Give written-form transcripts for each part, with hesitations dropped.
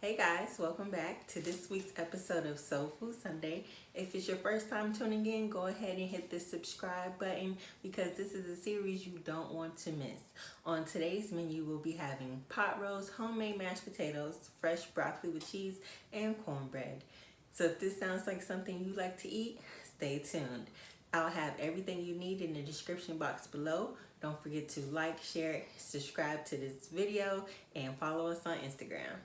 Hey guys, welcome back to this week's episode of Soul Food Sunday. If it's your first time tuning in, go ahead and hit the subscribe button because this is a series you don't want to miss. On today's menu, we'll be having pot roast, homemade mashed potatoes, fresh broccoli with cheese, and cornbread. So if this sounds like something you like to eat, stay tuned. I'll have everything you need in the description box below. Don't forget to like, share, subscribe to this video, and follow us on Instagram.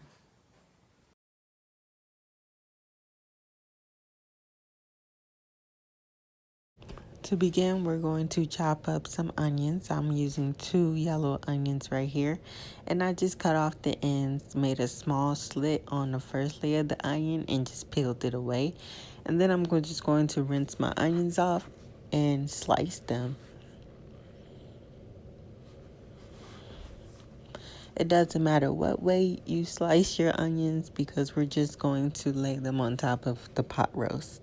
To begin, we're going to chop up some onions. I'm using 2 yellow onions right here. And I just cut off the ends, made a small slit on the first layer of the onion and just peeled it away. And then I'm just going to rinse my onions off and slice them. It doesn't matter what way you slice your onions because we're just going to lay them on top of the pot roast.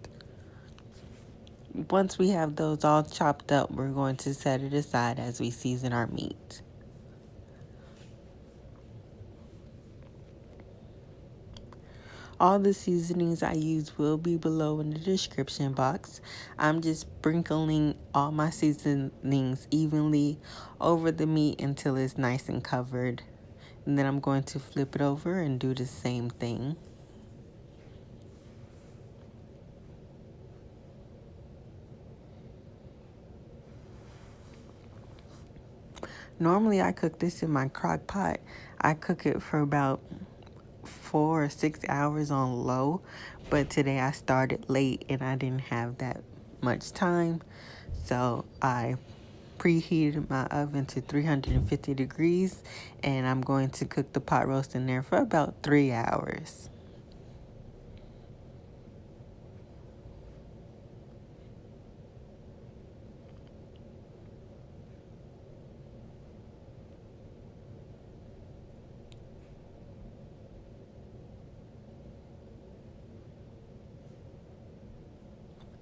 Once we have those all chopped up, we're going to set it aside as we season our meat. All the seasonings I use will be below in the description box. I'm just sprinkling all my seasonings evenly over the meat until it's nice and covered. And then I'm going to flip it over and do the same thing. Normally I cook this in my crock pot. I cook it for about 4 or 6 hours on low, but today I started late and I didn't have that much time, so I preheated my oven to 350 degrees and I'm going to cook the pot roast in there for about 3 hours.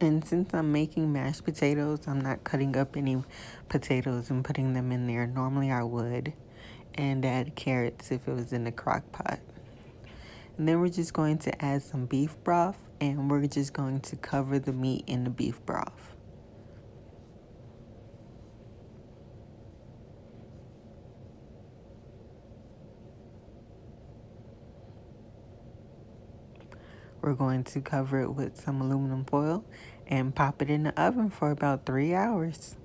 And since I'm making mashed potatoes, I'm not cutting up any potatoes and putting them in there. Normally I would, and add carrots if it was in the crock pot. And then we're just going to add some beef broth, and we're just going to cover the meat in the beef broth. We're going to cover it with some aluminum foil and pop it in the oven for about 3 hours.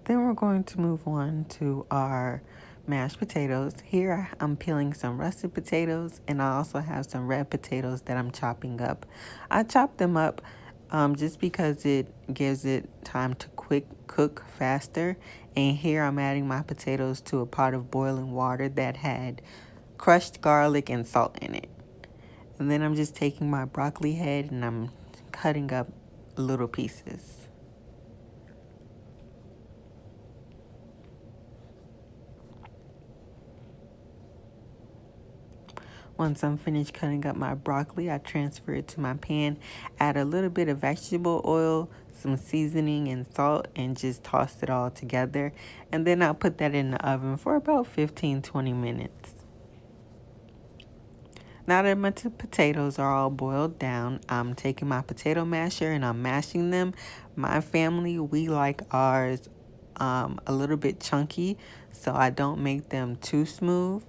Then we're going to move on to our mashed potatoes. Here I'm peeling some russet potatoes, and I also have some red potatoes that I'm chopping up. I chop them up just because it gives it time to quick cook faster. And here I'm adding my potatoes to a pot of boiling water that had crushed garlic and salt in it. And then I'm just taking my broccoli head and I'm cutting up little pieces. Once I'm finished cutting up my broccoli, I transfer it to my pan, add a little bit of vegetable oil, some seasoning and salt, and just toss it all together. And then I'll put that in the oven for about 15-20 minutes. Now that my potatoes are all boiled down, I'm taking my potato masher and I'm mashing them. My family, we like ours a little bit chunky, so I don't make them too smooth.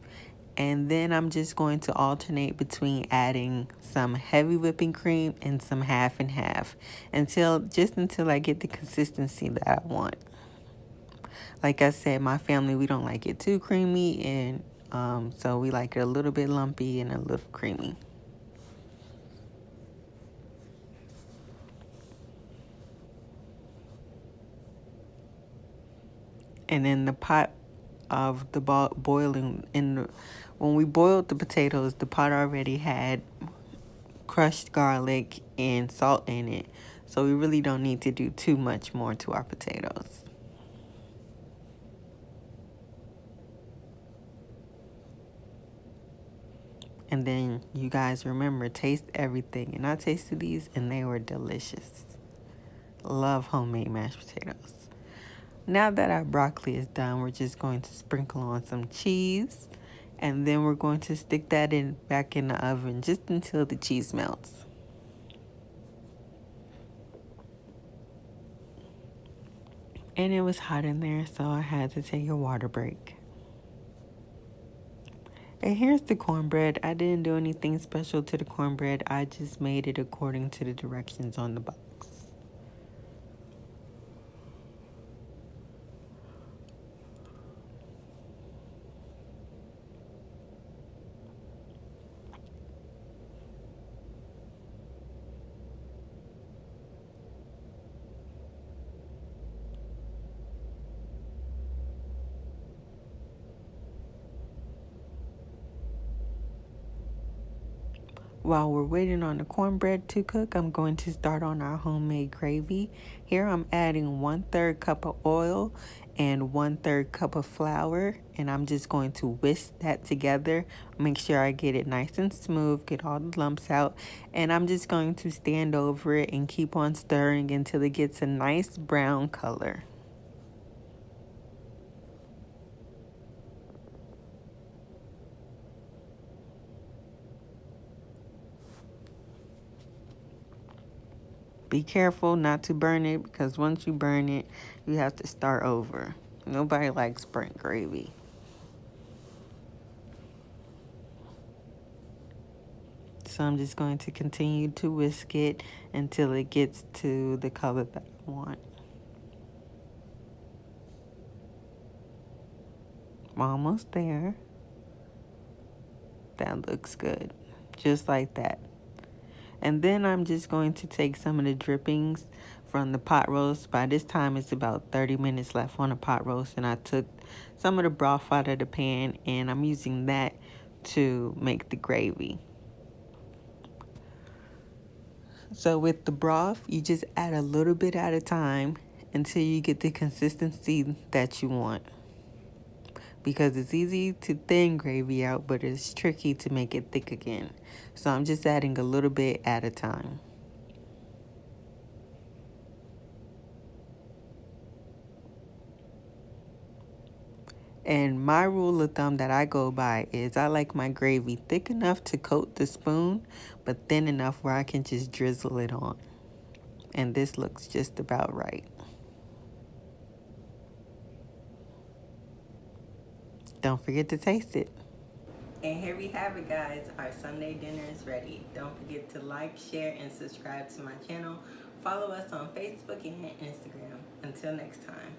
And then I'm just going to alternate between adding some heavy whipping cream and some half and half until I get the consistency that I want. Like I said, my family, we don't like it too creamy, and so we like it a little bit lumpy and a little creamy. And then the pot of the boiling when we boiled the potatoes, the pot already had crushed garlic and salt in it, so we really don't need to do too much more to our potatoes. And then you guys remember, taste everything. And I tasted these and they were delicious. Love homemade mashed potatoes. Now that our broccoli is done, we're just going to sprinkle on some cheese, and then we're going to stick that in back in the oven just until the cheese melts. And it was hot in there, so I had to take a water break. And here's the cornbread. I didn't do anything special to the cornbread. I just made it according to the directions on the box. While we're waiting on the cornbread to cook, I'm going to start on our homemade gravy. Here I'm adding 1/3 cup of oil and 1/3 cup of flour, and I'm just going to whisk that together. Make sure I get it nice and smooth, get all the lumps out, and I'm just going to stand over it and keep on stirring until it gets a nice brown color. Be careful not to burn it, because once you burn it, you have to start over. Nobody likes burnt gravy. So I'm just going to continue to whisk it until it gets to the color that I want. I'm almost there. That looks good. Just like that. And then I'm just going to take some of the drippings from the pot roast. By this time, it's about 30 minutes left on the pot roast. And I took some of the broth out of the pan, and I'm using that to make the gravy. So with the broth, you just add a little bit at a time until you get the consistency that you want. Because it's easy to thin gravy out, but it's tricky to make it thick again. So I'm just adding a little bit at a time. And my rule of thumb that I go by is I like my gravy thick enough to coat the spoon, but thin enough where I can just drizzle it on. And this looks just about right. Don't forget to taste it. And here we have it, guys. Our Sunday dinner is ready. Don't forget to like, share, and subscribe to my channel. Follow us on Facebook and Instagram. Until next time.